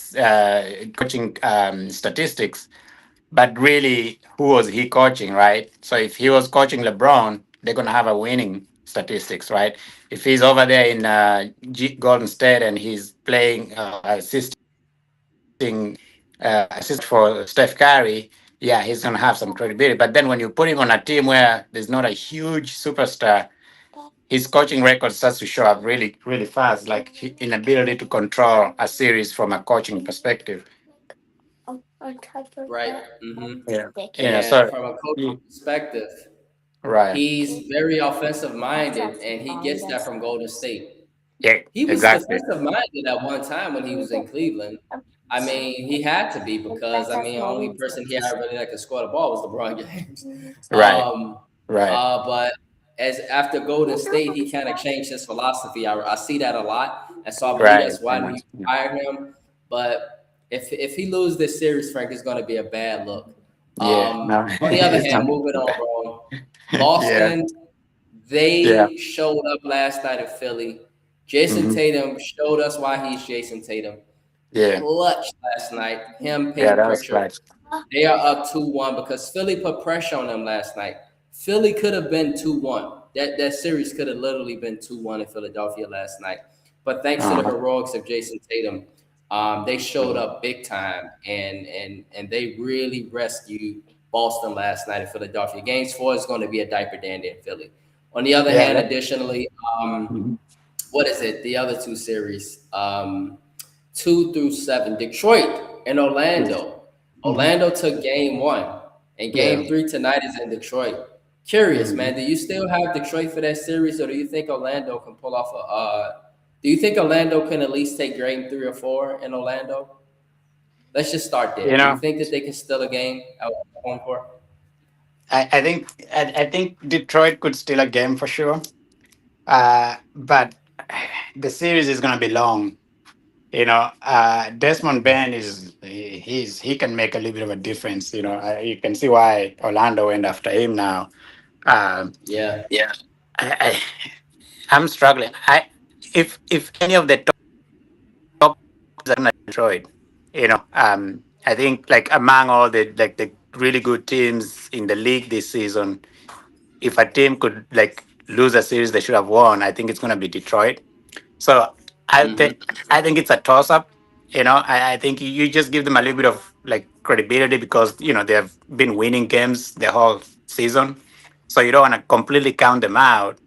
statistics. But really, who was he coaching, right? So if he was coaching LeBron, they're gonna have a winning statistics, right? If he's over there in Golden State and he's playing assist for Steph Curry, yeah, he's gonna have some credibility. But then when you put him on a team where there's not a huge superstar, his coaching record starts to show up really, really fast, like inability to control a series from a coaching perspective. Right. Mm-hmm. Yeah. And So from a coaching mm, perspective, right. he's very offensive minded, and he gets that from Golden State. Yeah, He was exactly. defensive minded at one time when he was in Cleveland. I mean, he had to be because the only person he had really that could score the ball was LeBron James. Right. Right. But as after Golden State, he kind of changed his philosophy. I see that a lot, and so I believe Right. that's why we hired him. But if he loses this series, Frank, it's going to be a bad look. Yeah. No. On the other It's hand, not. moving on, bro. Yeah. Boston, Yeah. they showed up last night in Philly. Jason Hmm. Tatum showed us why he's Jason Tatum. Yeah. Clutch last night. Him, Yeah. Peyton That was Pritchard. clutch. They are up 2-1 because Philly put pressure on them last night. Philly could have been 2-1. That series could have literally been 2-1 in Philadelphia last night. But thanks to the Uh-huh. heroics of Jason Tatum, they showed up big time and they really rescued Boston last night in Philadelphia. Games 4 is going to be a diaper dandy in Philly. On the other Yeah. hand, additionally, Mhm. what is it? The other two series, 2 through 7, Detroit and Orlando. Mhm. Orlando took game 1, and Yeah. game 3 tonight is in Detroit. Curious, Mhm. man. Do you still have Detroit for that series, or do you think Orlando can pull off a? Do you think Orlando can at least take game 3 or 4 in Orlando? Let's just start there. You Do you know, think that they can steal a game out of home court? I think Detroit could steal a game for sure. But the series is gonna be long. Desmond Bain he can make a little bit of a difference. You can see why Orlando went after him now. Um, Yeah, yeah, I, I'm struggling. If any of the top teams are gonna Detroit, I think like among all the really good teams in the league this season, if a team could like lose a series they should have won, I think it's gonna be Detroit. So I hmm, think I think it's a toss up. I think you just give them a little bit of like credibility because they have been winning games the whole season. So you don't want to completely count them out.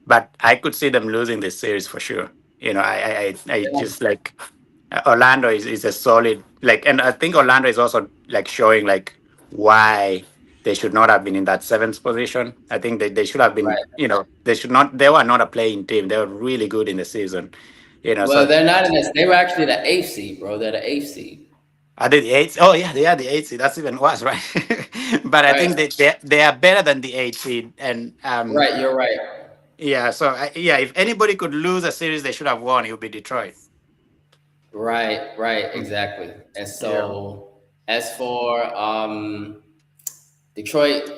But I could see them losing this series for sure. I yeah, just like Orlando is a solid like, and I think Orlando is also like showing like why they should not have been in that seventh position. I think they should have been, right. they were not a playing team. They were really good in the season. Well, So they're not in this. They were actually the eighth seed, bro. They're the eighth seed. are they the eighth? Oh yeah, they are the eighth seed. That's even worse, right? But I think Right, they are better than the eighth seed. And right. You're right. yeah, so yeah, if anybody could lose a series they should have won, it would be Detroit. Right, right, Mm. exactly. And Yeah. so as for Detroit,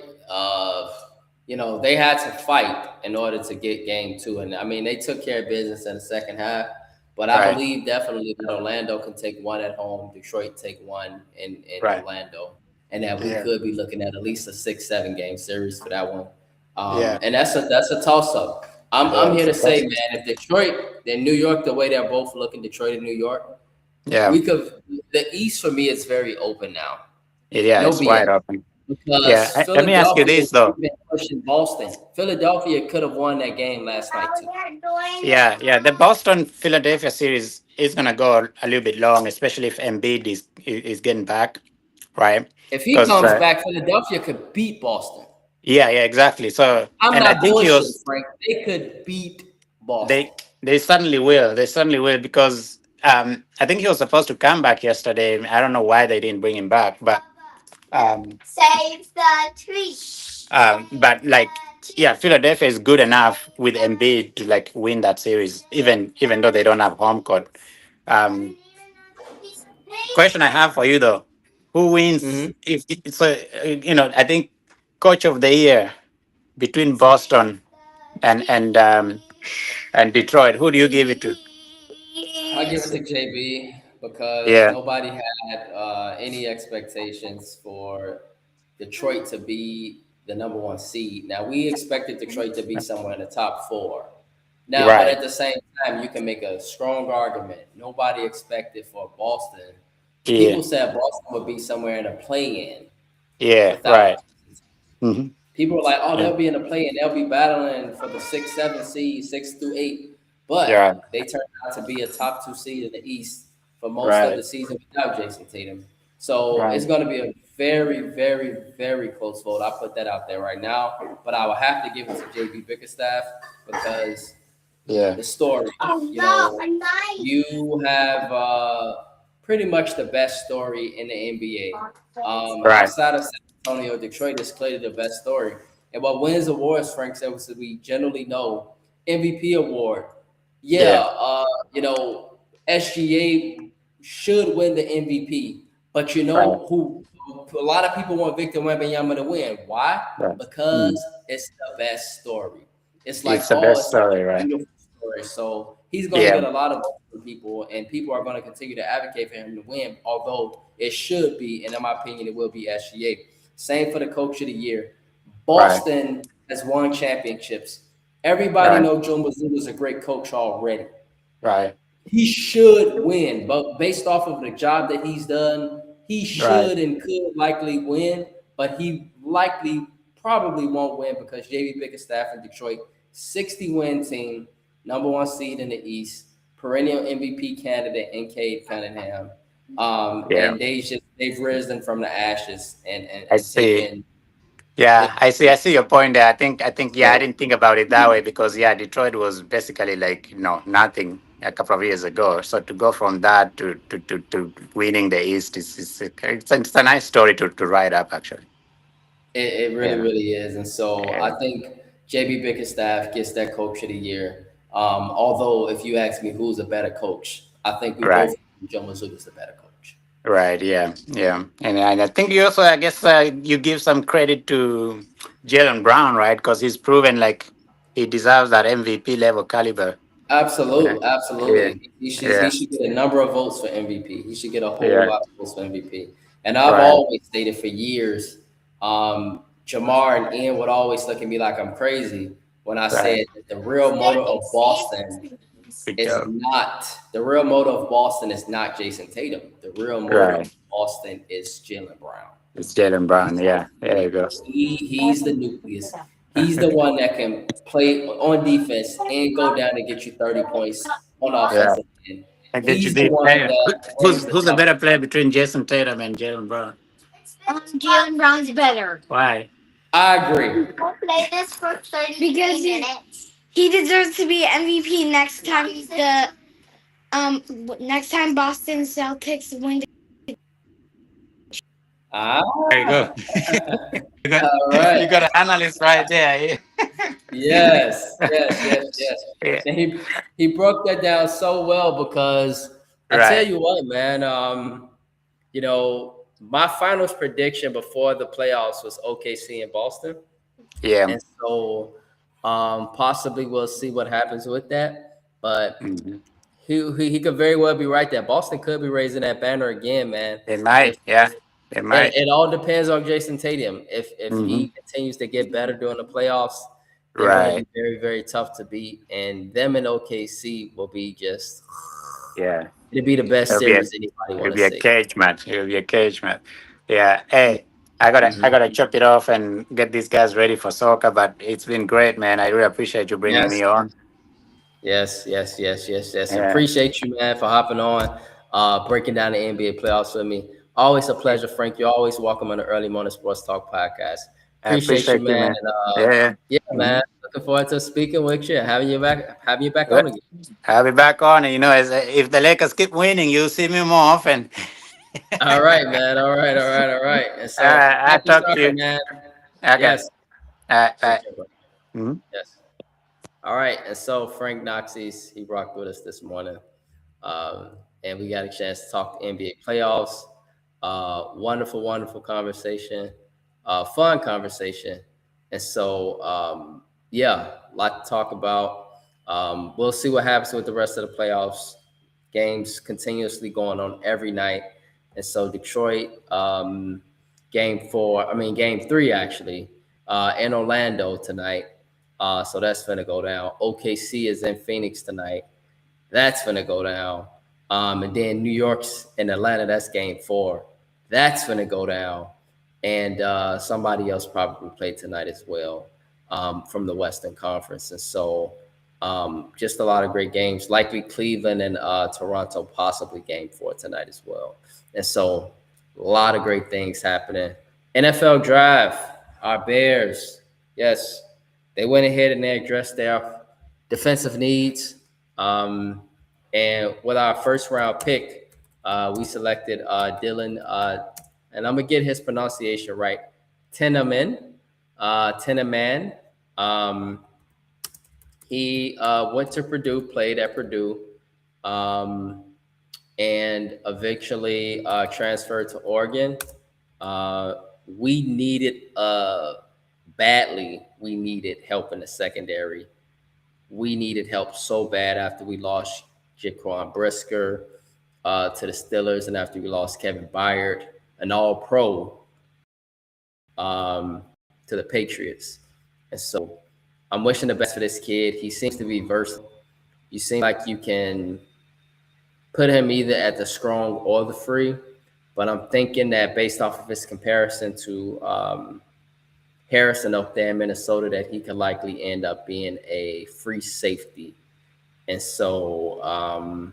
they had to fight in order to get game 2. And I mean, they took care of business in the second half. But I Right. believe definitely that Orlando can take one at home, Detroit take one in Right. Orlando, and that we Yeah. could be looking at least a 6-7 game series for that one. Yeah. And that's a toss up. I'm Yeah. here to say, man, if Detroit and New York, the way they're both looking, Detroit and New York, Yeah. we could. The East for me is very open now. Yeah. No It's wide BS. open. Yeah. Because Let me ask you Philadelphia this though. even pushing Boston. Philadelphia could have won that game last night too. Yeah. Yeah. The Boston Philadelphia series is gonna go a little bit long, especially if Embiid is getting back, right? If he Because comes back, Philadelphia could beat Boston. yeah, yeah, exactly. So, I'm and I not think he bullshitting, was Frank. They could beat Boston. they certainly will. They certainly will because I think he was supposed to come back yesterday. I don't know why they didn't bring him back, but save the tree. But like, yeah, Philadelphia is good enough with Embiid to like win that series, even though they don't have home court. Um, Question I have for you though: who wins? Hmm. If so, I think coach of the year between Boston and Detroit. Who do you give it to? I give it to JB because Yeah, nobody had any expectations for Detroit to be the number 1 seed. Now we expected Detroit to be somewhere in the top 4. Now, but right. at the same time, you can make a strong argument. Nobody expected for Boston. Yeah, People said Boston would be somewhere in a play-in yeah, without. right. Hmm. People were like, "Oh, Yeah, they'll be in a play-in. They'll be battling for the 6, 7 seed, 6 through 8." yeah, But they turned out to be a top 2 seed in the East for most of right, the season without Jason Tatum. So right. it's going to be a very, very, very close vote. I put that out there right now. But I will have to give it to JB Bickerstaff because Yeah, the story. You have pretty much the best story in the NBA. right. Outside of San Antonio, Detroit is clearly the best story. And what wins awards, Frank said, was that we generally know MVP award. Yeah, Yeah, SGA should win the MVP, but you right, know who? A lot of people want Victor Wembanyama to win. Why? right. Mm. Because it's the best story. It's like, It's the oh, best it's such story, a right? beautiful story. January. So he's going to Yeah, get a lot of votes from people, and people are going to continue to advocate for him to win, although it should be, and in my opinion, it will be SGA. Same for the coach of the year. right, Boston has won championships. Everybody right, knows Joe Mazzulla is a great coach already. right, He should win, but based off of the job that he's done, he right. should and could likely win, but he likely probably won't win because JB Bickerstaff in Detroit, 60-win team, number one seed in the East, perennial MVP candidate in Cade Cunningham. Yeah, And they've risen from the ashes I and see. taken Yeah, it. I see your point there. I think, yeah, I So didn't think about it that way because yeah, Detroit was basically like, nothing a couple of years ago. So to go from that to winning the East it's a nice story to write up actually. it really, Yeah, really is. And so yeah, I think JB Bickerstaff gets that coach of the year. Although, if you ask me who's a better coach, I think we both right, think Joe Mazzulla is the better coach. right, yeah, yeah. And I think you also, I guess, you give some credit to Jalen Brown, right? Because he's proven like he deserves that MVP level caliber. Yeah, Absolutely, yeah, absolutely. He yeah, should get a number of votes for MVP. He should get a whole yeah. lot of votes for MVP. And I've Right, always stated for years, Jamar and Ian would always look at me like I'm crazy when I right. said that the real motor of Boston Good is job. not the real motor of Boston is not Jason Tatum. The real motor of Right. Boston is Jalen Brown. It's Jalen Brown. Yeah. There you go. He's the nucleus. He's the one that can play on defense and go down and get you 30 points on Yeah. offensive end. I get you He's the this. one Hey, that brings the who's a tough. better player between Jason Tatum and Jalen Brown? Jalen Brown's better. Why? I agree. Play this for 30 because minutes. He deserves to be MVP next time next time Boston Celtics win. Ah, There you go. You got all you right. got an analyst right there. Yes, yes, yes, yes. Yeah. And he broke that down so well because I tell Right. you what, man. My finals prediction before the playoffs was OKC and Boston. Yeah. And so possibly we'll see what happens with that. But Mhm. he could very well be right there. Boston could be raising that banner again, man. They If might. Yeah. They and might. it all depends on Jason Tatum. If Hmm. he continues to get better during the playoffs, they're going to Right. be very, very tough to beat. And them and OKC will be just Yeah. it'll be the best It'll be a series anybody it'll want to be a see. cage match. It'll be a cage match. Yeah. Hey, I gotta chop it off and get these guys ready for soccer. But it's been great, man. I really appreciate you bringing Yes. me on. Yes, yes, yes, yes, yes. Yeah. Appreciate you, man, for hopping on, breaking down the NBA playoffs with me. Always a pleasure, Frank. You're always welcome on the Early Morning Sports Talk podcast. I Appreciate you, appreciate you, man. man. And Yeah. yeah, Mhm. man. Looking forward to speaking with you, having you back Good. on again. I'll be back on. And, as if the Lakers keep winning, you'll see me more often. All right, man. All right, all right, all right. And so I'll happy talk to soccer, you. man. Okay. Yes. Bye. Take care, bro. Mhm. Yes. All right. And so Frank Knoxes, he rocked with us this morning. And we got a chance to talk NBA playoffs. Wonderful, wonderful conversation, fun conversation. And so, yeah, a lot to talk about. We'll see what happens with the rest of the playoffs. Games continuously going on every night. And so, Detroit, game 3, actually, in Orlando tonight. So that's going to go down. OKC is in Phoenix tonight. That's going to go down. And then New York's in Atlanta. That's game 4. That's going to go down. And somebody else probably played tonight as well from the Western Conference. And so just a lot of great games. Likely Cleveland and Toronto, possibly game 4 tonight as well. And so a lot of great things happening. NFL draft, our Bears, yes, they went ahead and they addressed their defensive needs. And with our first round pick, we selected Dylan, and I'm gonna get his pronunciation right, Tenaman. Tenaman. He went to Purdue, played at Purdue, and eventually transferred to Oregon. We needed badly. We needed help in the secondary. we needed help so bad after we lost Jaquan Brisker to the Steelers, and after we lost Kevin Byard, an All-Pro, to the Patriots. And so I'm wishing the best for this kid. He seems to be versatile. You seem like you can put him either at the strong or the free, but I'm thinking that based off of his comparison to Harrison up there in Minnesota, that he could likely end up being a free safety. And so,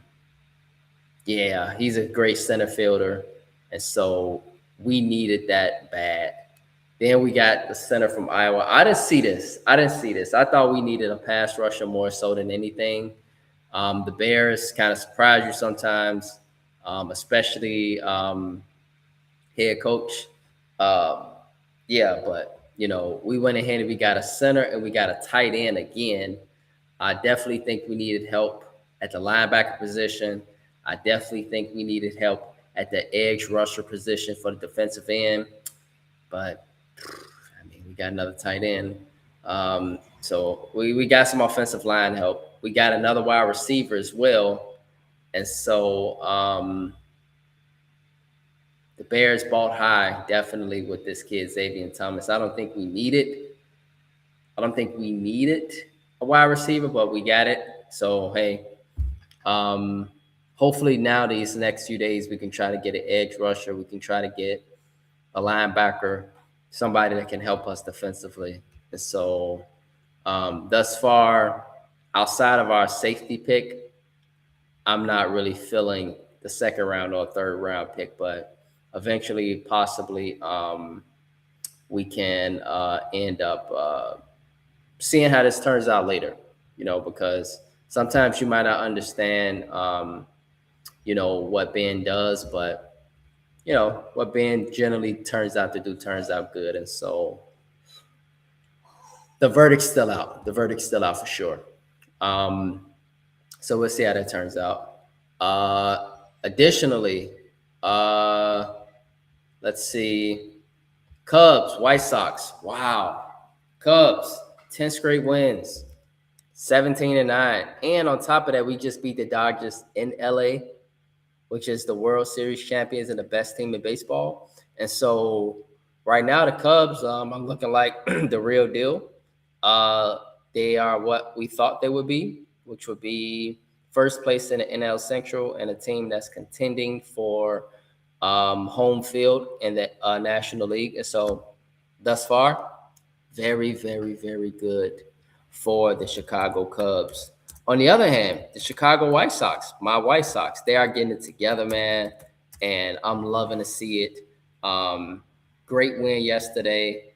yeah, he's a great center fielder. And so we needed that bad. Then we got the center from Iowa. I didn't see this. I thought we needed a pass rusher more so than anything. The Bears kind of surprise you sometimes, especially head coach. Yeah, but, we went ahead and we got a center and we got a tight end again. I definitely think we needed help at the linebacker position. I definitely think we needed help at the edge rusher position for the defensive end. But, we got another tight end. So we got some offensive line help. We got another wide receiver as well. And so the Bears bought high, definitely, with this kid, Xavier Thomas. I don't think we needed a wide receiver, but we got it. So, hey, hopefully now these next few days we can try to get an edge rusher. We can try to get a linebacker, somebody that can help us defensively. And so thus far, outside of our safety pick, I'm not really feeling the second round or third round pick, but eventually, possibly, we can end up seeing how this turns out later, because sometimes you might not understand, what Ben does, but, what Ben generally turns out good. And so the verdict's still out. For sure. So we'll see how that turns out. Additionally, let's see. Cubs, White Sox. Wow. Cubs, 10 straight wins, 17-9. And on top of that, we just beat the Dodgers in LA, which is the World Series champions and the best team in baseball. And so right now, the Cubs, I'm looking like the real deal. They are what we thought they would be, which would be first place in the NL Central and a team that's contending for home field in the National League. And so thus far, very, very, very good for the Chicago Cubs. On the other hand, the Chicago White Sox, my White Sox, they are getting it together, man, and I'm loving to see it. Great win yesterday.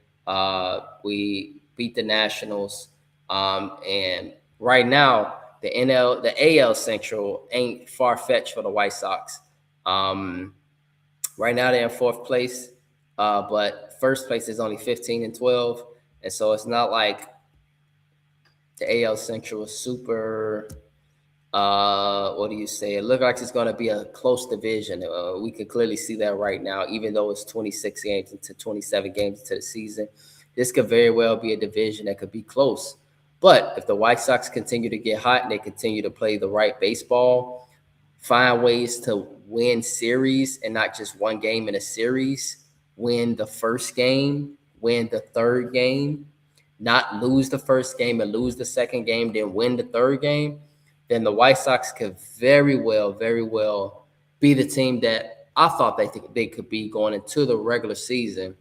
We beat the Nationals, and right now the AL Central ain't far-fetched for the White Sox. Right now they're in fourth place, but first place is only 15-12, and so it's not like the AL Central is super. What do you say? It looks like it's going to be a close division. We can clearly see that right now, even though it's 26 games into 27 games into the season. This could very well be a division that could be close. But if the White Sox continue to get hot and they continue to play the right baseball, find ways to win series and not just one game in a series, win the first game, win the third game, not lose the first game and lose the second game, then win the third game, then the White Sox could very well be the team that I thought they could be going into the regular season,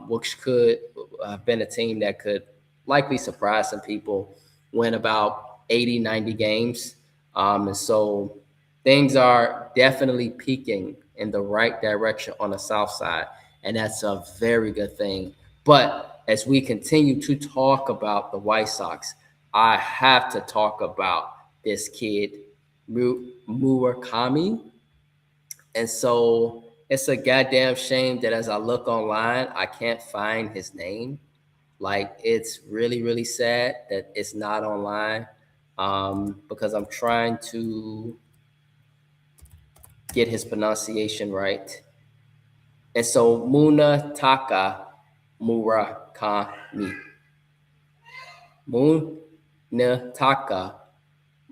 which could have been a team that could likely surprise some people, win about 80, 90 games. And so things are definitely peaking in the right direction on the South side, and that's a very good thing. But as we continue to talk about the White Sox, I have to talk about this kid, Murakami. And so it's a goddamn shame that as I look online, I can't find his name. Like, it's really, really sad that it's not online, because I'm trying to get his pronunciation right. And so Munetaka Murakami. Munetaka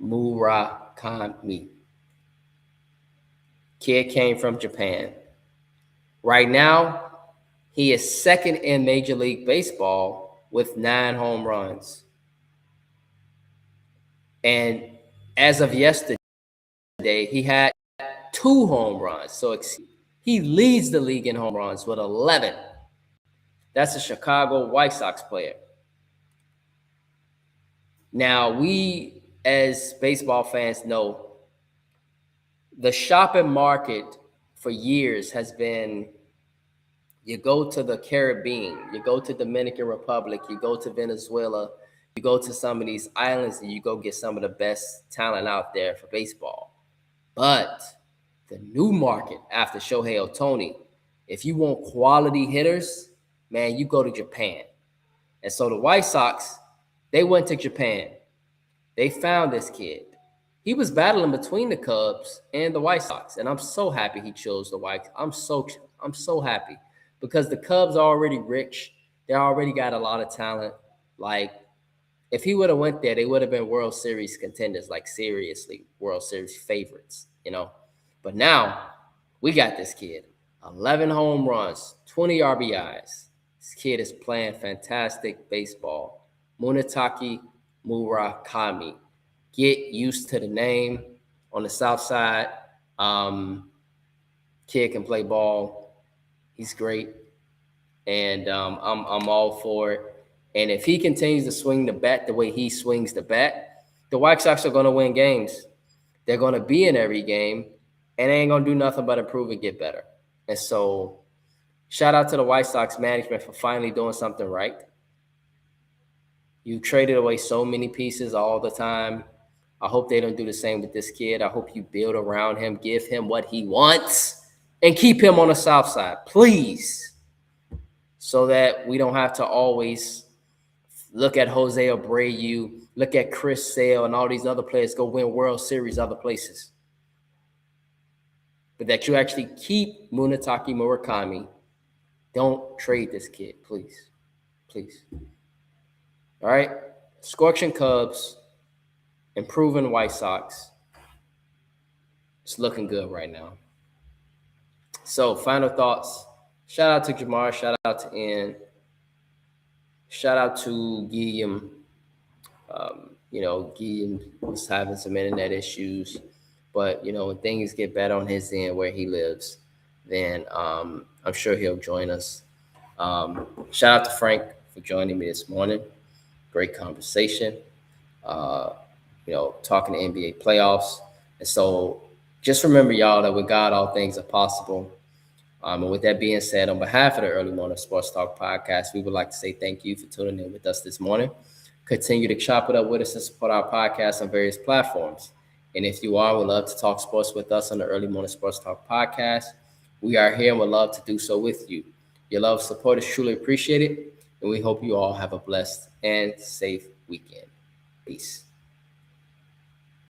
Murakami. Kid came from Japan. Right now, he is second in Major League Baseball with 9 home runs. And as of yesterday, he had 2 home runs. So he leads the league in home runs with 11. That's a Chicago White Sox player. Now, we as baseball fans know the shopping market for years has been, you go to the Caribbean, you go to Dominican Republic, you go to Venezuela, you go to some of these islands and you go get some of the best talent out there for baseball. But the new market after Shohei Ohtani, if you want quality hitters, man, you go to Japan. And so the White Sox, they went to Japan. They found this kid. He was battling between the Cubs and the White Sox, and I'm so happy he chose the White. I'm so happy because the Cubs are already rich. They already got a lot of talent. Like, if he would have went there, they would have been World Series contenders, like seriously World Series favorites, you know. But now we got this kid, 11 home runs, 20 RBIs. This kid is playing fantastic baseball. Munetaka Murakami. Get used to the name. On the South Side, kid can play ball. He's great, and I'm all for it. And if he continues to swing the bat the way he swings the bat, the White Sox are going to win games. They're going to be in every game, and they ain't going to do nothing but improve and get better. And so, shout out to the White Sox management for finally doing something right. You traded away so many pieces all the time. I hope they don't do the same with this kid. I hope you build around him, give him what he wants, and keep him on the South Side, please, so that we don't have to always look at Jose Abreu, look at Chris Sale, and all these other players go win World Series other places. But that you actually keep Munetaka Murakami. Don't trade this kid, please. Please. All right? Scorching Cubs, improving White Sox. It's looking good right now. So, final thoughts. Shout out to Jamar. Shout out to Ian. Shout out to Guillaume. Guillaume was having some internet issues. But, when things get better on his end where he lives, then I'm sure he'll join us. Shout out to Frank for joining me this morning. Great conversation. Talking to NBA playoffs. And so just remember, y'all, that with God, all things are possible. And with that being said, on behalf of the Early Morning Sports Talk podcast, we would like to say thank you for tuning in with us this morning. Continue to chop it up with us and support our podcast on various platforms. And if you are, we'd love to talk sports with us on the Early Morning Sports Talk podcast. We are here and would love to do so with you. Your love and support is truly appreciated. And we hope you all have a blessed and safe weekend. Peace.